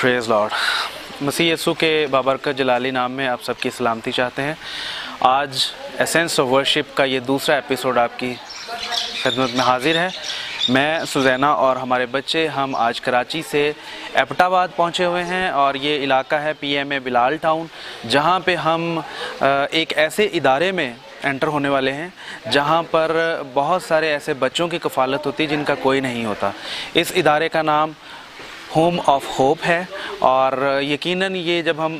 Praise Lord. मसीह यीशु के बाबरकत जलाली नाम में आप सबकी सलामती चाहते हैं। आज एसेंस ऑफ वर्शिप का ये दूसरा एपिसोड आपकी खिदमत में हाजिर है। मैं सुजैना और हमारे बच्चे हम आज कराची से एबटाबाद पहुंचे हुए हैं और ये इलाका है PMA बिलाल टाउन, जहां पे हम एक ऐसे इदारे में एंटर होने वाले हैं जहां पर बहुत सारे ऐसे बच्चों की कफ़ालत होती है जिनका कोई नहीं होता। इस इदारे का नाम होम ऑफ होप है और यकीनन ये जब हम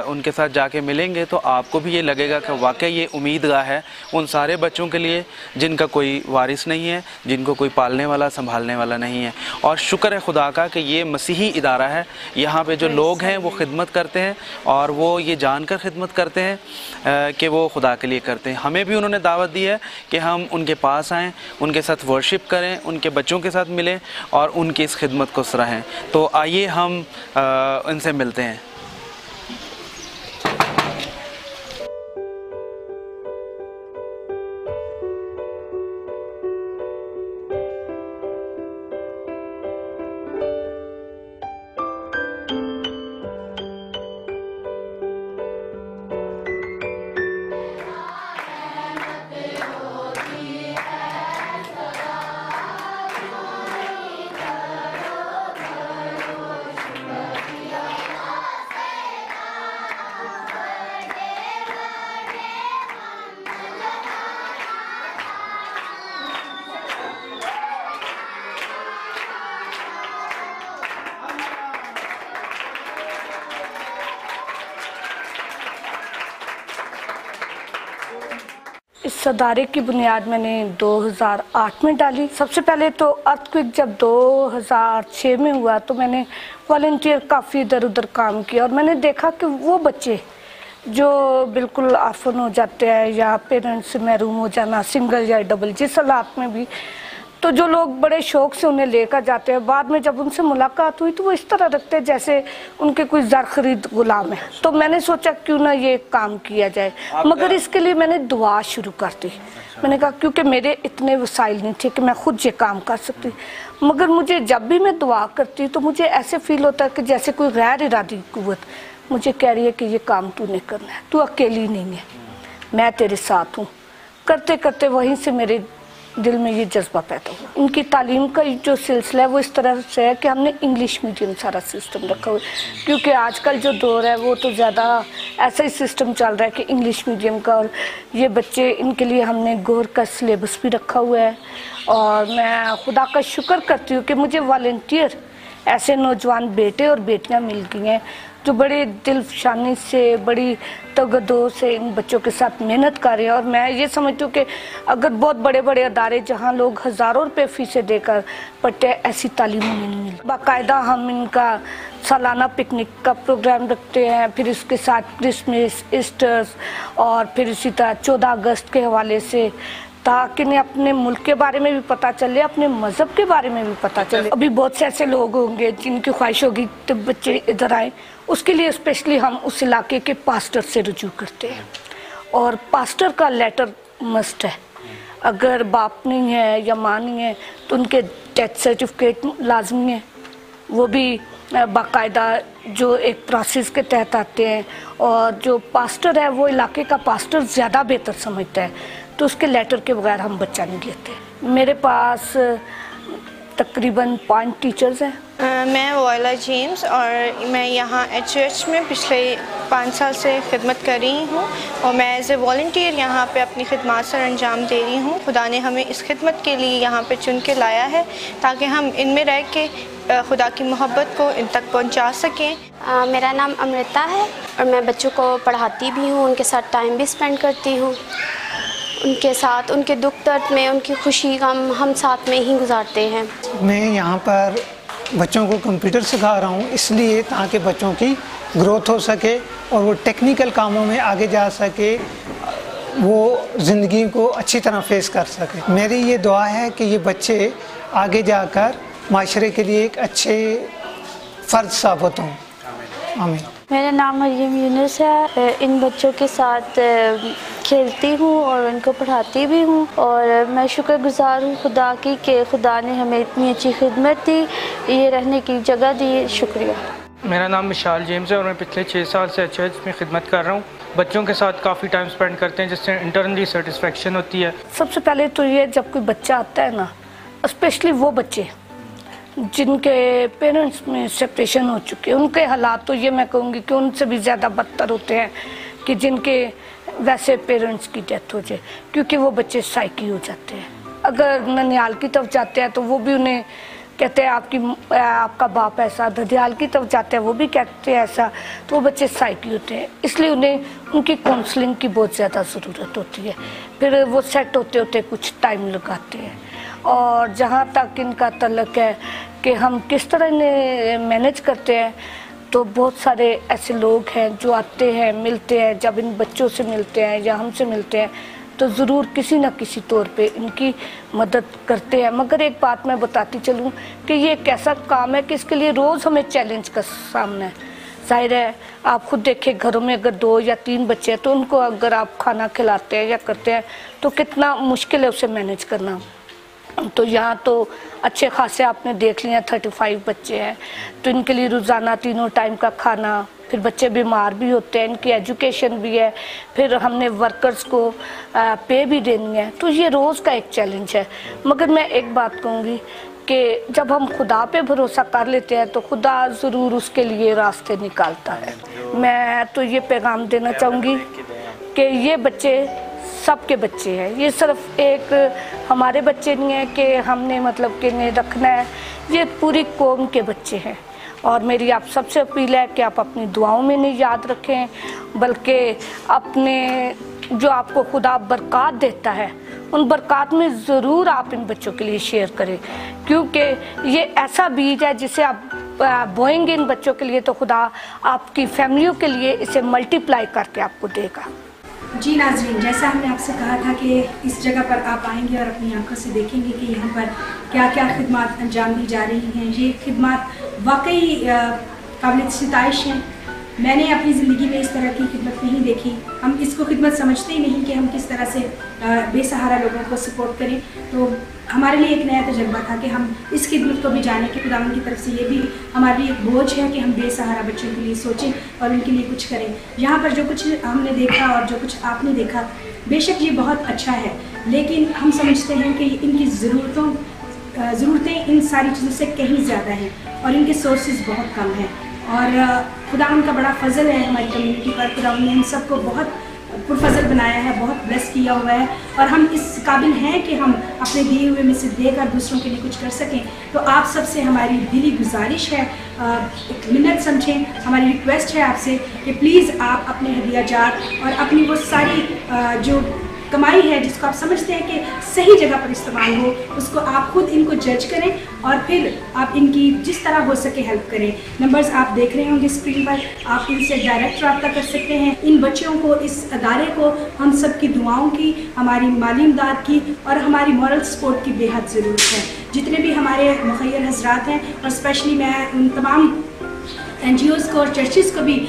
उनके साथ जाके मिलेंगे तो आपको भी ये लगेगा कि वाकई ये उम्मीदगाह है उन सारे बच्चों के लिए जिनका कोई वारिस नहीं है, जिनको कोई पालने वाला संभालने वाला नहीं है। और शुक्र है खुदा का कि ये मसीही इदारा है। यहाँ पे जो लोग हैं वो खिदमत करते हैं और वो ये जानकर खिदमत करते हैं कि वो खुदा के लिए करते हैं। हमें भी उन्होंने दावत दी है कि हम उनके पास आएँ, उनके साथ वर्शिप करें, उनके बच्चों के साथ मिलें और उनकी इस खिदमत को सराहें। तो आइए हम इनसे मिलते हैं। इस अदारे की बुनियाद मैंने 2008 में डाली। सबसे पहले तो अर्थक्वेक जब 2006 में हुआ तो मैंने वॉलंटियर काफ़ी इधर उधर काम किया और मैंने देखा कि वो बच्चे जो बिल्कुल आफन हो जाते हैं या पेरेंट्स से महरूम हो जाना, सिंगल या डबल, जिस हालात में भी, तो जो लोग बड़े शौक से उन्हें लेकर जाते हैं, बाद में जब उनसे मुलाकात हुई तो वो इस तरह रखते हैं जैसे उनके कोई ज़र खरीद गुलाम है। तो मैंने सोचा क्यों ना ये काम किया जाए, मगर इसके लिए मैंने दुआ शुरू कर दी। मैंने कहा क्योंकि मेरे इतने वसाइल नहीं थे कि मैं खुद ये काम कर सकती, मगर मुझे जब भी मैं दुआ करती तो मुझे ऐसे फील होता है कि जैसे कोई गैर इरादी कुव्वत मुझे कह रही है कि ये काम तूने करना है, तू अकेली नहीं है, मैं तेरे साथ हूँ। करते करते वहीं से मेरे दिल में ये जज्बा पैदा हुआ। इनकी तालीम का जो सिलसिला है वो इस तरह से है कि हमने इंग्लिश मीडियम सारा सिस्टम रखा हुआ है, क्योंकि आजकल जो दौर है वो तो ज़्यादा ऐसा ही सिस्टम चल रहा है कि इंग्लिश मीडियम का, और ये बच्चे इनके लिए हमने गौर का सिलेबस भी रखा हुआ है। और मैं खुदा का शुक्र करती हूँ कि मुझे वॉलंटियर ऐसे नौजवान बेटे और बेटियाँ मिल गई हैं जो बड़े दिलफशानी से, बड़ी तगदो से इन बच्चों के साथ मेहनत कर रहे हैं। और मैं ये समझती हूँ कि अगर बहुत बड़े बड़े अदारे जहाँ लोग हज़ारों रुपये फीसें देकर पढ़ते हैं, ऐसी तालीम नहीं मिलती। बाकायदा हम इनका सालाना पिकनिक का प्रोग्राम रखते हैं, फिर इसके साथ क्रिसमस, ईस्टर्स और फिर इसी तरह 14 अगस्त के हवाले से, ताकि इन्हें अपने मुल्क के बारे में भी पता चले, अपने मज़हब के बारे में भी पता चले। अभी बहुत से ऐसे लोग होंगे जिनकी ख्वाहिश होगी तो बच्चे इधर आए, उसके लिए स्पेशली हम उस इलाके के पास्टर से रुजू करते हैं और पास्टर का लेटर मस्ट है। अगर बाप नहीं है या माँ नहीं है तो उनके डेथ सर्टिफिकेट लाजमी है, वो भी बाकायदा जो एक प्रोसेस के तहत आते हैं। और जो पास्टर है वो इलाके का पास्टर ज़्यादा बेहतर समझता है, तो उसके लेटर के बगैर हम बच्चा नहीं लेते। मेरे पास तकरीबन 5 टीचर्स हैं। मैं वॉयला जेम्स और मैं यहाँ HUH में पिछले 5 साल से खिदमत कर रही हूँ और मैं एज ए वॉलंटियर यहाँ पे अपनी खिदमत सर अंजाम दे रही हूँ। खुदा ने हमें इस खिदमत के लिए यहाँ पे चुन के लाया है ताकि हम इनमें रह के खुदा की मोहब्बत को इन तक पहुँचा सकें। मेरा नाम अमृता है और मैं बच्चों को पढ़ाती भी हूँ, उनके साथ टाइम भी स्पेंड करती हूँ। उनके साथ उनके दुख दर्द में, उनकी खुशी गम हम साथ में ही गुजारते हैं। मैं यहाँ पर बच्चों को कंप्यूटर सिखा रहा हूँ इसलिए ताकि बच्चों की ग्रोथ हो सके और वो टेक्निकल कामों में आगे जा सके, वो ज़िंदगी को अच्छी तरह फेस कर सके। मेरी ये दुआ है कि ये बच्चे आगे जाकर माशरे के लिए एक अच्छे फ़र्द साबित हों। आमीन। मेरा नाम मरियम यूनुस है। इन बच्चों के साथ खेलती हूँ और उनको पढ़ाती भी हूँ और मैं शुक्रगुज़ार हूँ खुदा की कि खुदा ने हमें इतनी अच्छी खिदमत दी, ये रहने की जगह दी। शुक्रिया। मेरा नाम विशाल जेम्स है और मैं पिछले 6 साल से एचएच में खिदमत कर रहा हूँ। बच्चों के साथ काफ़ी टाइम स्पेंड करते हैं जिससे इंटरनली सेटिस्फेक्शन होती है। सबसे पहले तो ये जब कोई बच्चा आता है ना, स्पेशली वो बच्चे जिनके पेरेंट्स में सेपरेशन हो चुके हैं, उनके हालात तो ये मैं कहूँगी कि उनसे भी ज़्यादा बदतर होते हैं कि जिनके वैसे पेरेंट्स की डेथ हो जाए, क्योंकि वो बच्चे साइकी हो जाते हैं। अगर ननिहाल की तरफ जाते हैं तो वो भी उन्हें कहते हैं आपका बाप ऐसा, ददियाल की तरफ जाते हैं वो भी कहते हैं ऐसा, तो वो बच्चे साइकी होते हैं। इसलिए उन्हें उनकी काउंसलिंग की बहुत ज़्यादा ज़रूरत होती है। फिर वो सेट होते होते कुछ टाइम लगाते हैं। और जहाँ तक इनका तल्लक है कि हम किस तरह इन्हें मैनेज करते हैं, तो बहुत सारे ऐसे लोग हैं जो आते हैं, मिलते हैं। जब इन बच्चों से मिलते हैं या हमसे मिलते हैं तो ज़रूर किसी न किसी तौर पे इनकी मदद करते हैं। मगर एक बात मैं बताती चलूँ कि ये एक ऐसा काम है कि इसके लिए रोज़ हमें चैलेंज का सामना है। जाहिर है, आप खुद देखें, घरों में अगर 2 या 3 बच्चे हैं तो उनको अगर आप खाना खिलाते हैं या करते हैं तो कितना मुश्किल है उसे मैनेज करना। तो यहाँ तो अच्छे खासे आपने देख लिया 35 बच्चे हैं, तो इनके लिए रोज़ाना 3 टाइम का खाना, फिर बच्चे बीमार भी होते हैं, इनकी एजुकेशन भी है, फिर हमने वर्कर्स को पे भी देनी है, तो ये रोज़ का एक चैलेंज है। मगर मैं एक बात कहूँगी कि जब हम खुदा पे भरोसा कर लेते हैं तो खुदा ज़रूर उसके लिए रास्ते निकालता है। मैं तो ये पैगाम देना चाहूँगी कि ये बच्चे सबके बच्चे हैं, ये सिर्फ एक हमारे बच्चे नहीं हैं कि हमने मतलब कि इन्हें रखना है, ये पूरी कौम के बच्चे हैं। और मेरी आप सबसे अपील है कि आप अपनी दुआओं में नहीं याद रखें, बल्कि अपने जो आपको खुदा बरक़ात देता है उन बरक़ात में ज़रूर आप इन बच्चों के लिए शेयर करें, क्योंकि ये ऐसा बीज है जिसे आप बोएंगे इन बच्चों के लिए तो खुदा आपकी फैमिलियों के लिए इसे मल्टीप्लाई करके आपको देगा। जी नाज़रीन, जैसा हमने आपसे कहा था कि इस जगह पर आप आएंगे और अपनी आंखों से देखेंगे कि यहाँ पर क्या क्या खिदमत अंजाम दी जा रही हैं। ये खिदमत वाकई काबिल सिताइश हैं। मैंने अपनी ज़िंदगी में इस तरह की खिदमत नहीं देखी। हम इसको खिदमत समझते ही नहीं कि हम किस तरह से बेसहारा लोगों को सपोर्ट करें। तो हमारे लिए एक नया तजर्बा था कि हम इस खिदमत को भी जानें कि खुदावंद की तरफ से ये भी हमारे लिए एक बोझ है कि हम बेसहारा बच्चों के लिए सोचें और उनके लिए कुछ करें। यहाँ पर जो कुछ हमने देखा और जो कुछ आपने देखा, बेशक ये बहुत अच्छा है, लेकिन हम समझते हैं कि इनकी ज़रूरतें इन सारी चीज़ों से कहीं ज़्यादा हैं और इनके सोर्सेज बहुत कम हैं। और खुदावंद का बड़ा फजल है हमारी कम्युनिटी पर। खुदावंद ने हम सबको बहुत पुरफजल बनाया है, बहुत ब्लेस किया हुआ है, और हम इस काबिल हैं कि हम अपने दिए हुए में से देकर दूसरों के लिए कुछ कर सकें। तो आप सबसे हमारी दिली गुजारिश है, एक मिन्नत समझें, हमारी रिक्वेस्ट है आपसे कि प्लीज़ आप अपने हदिया जात और अपनी वो सारी जो कमाई है जिसको आप समझते हैं कि सही जगह पर इस्तेमाल हो, उसको आप खुद इनको जज करें और फिर आप इनकी जिस तरह हो सके हेल्प करें। नंबर्स आप देख रहे होंगे स्क्रीन पर, आप इनसे डायरेक्ट रब्ता कर सकते हैं। इन बच्चों को, इस अदारे को हम सब की दुआओं की, हमारी माली इमदाद की और हमारी मॉरल सपोर्ट की बेहद ज़रूरत है। जितने भी हमारे मुखय्यर हज़रात हैं, और स्पेशली मैं उन तमाम NGOs को और चर्चेज़ को भी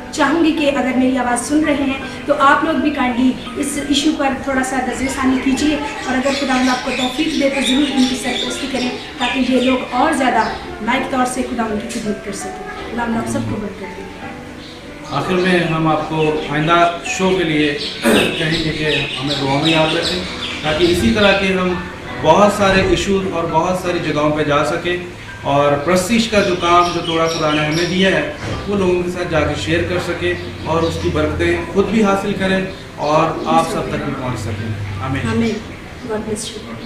चाहूँगी कि अगर मेरी आवाज़ सुन रहे हैं तो आप लोग भी काइंडली इस इशू पर थोड़ा सा नज़रसानी कीजिए, और अगर खुदावंद आपको तौफीक दे तो ज़रूर इनकी सरपरस्ती करें ताकि ये लोग और ज़्यादा लाइक तौर से खुदावंद की खिदमत कर सकें। खुदावंद आप सबको बरकत दें। आखिर में हम आपको आइंदा शो के लिए कहेंगे कि हमें दुआ में याद रखें, ताकि इसी तरह के हम बहुत सारे इशू और बहुत सारी जगहों पर जा सकें, और प्रस्तीश का जो काम जो थोड़ा खुदा ने हमें दिया है वो लोगों के साथ जाके शेयर कर सके और उसकी बरकतें खुद भी हासिल करें और आप सब तक भी पहुंच सकें। आमीन। God bless you.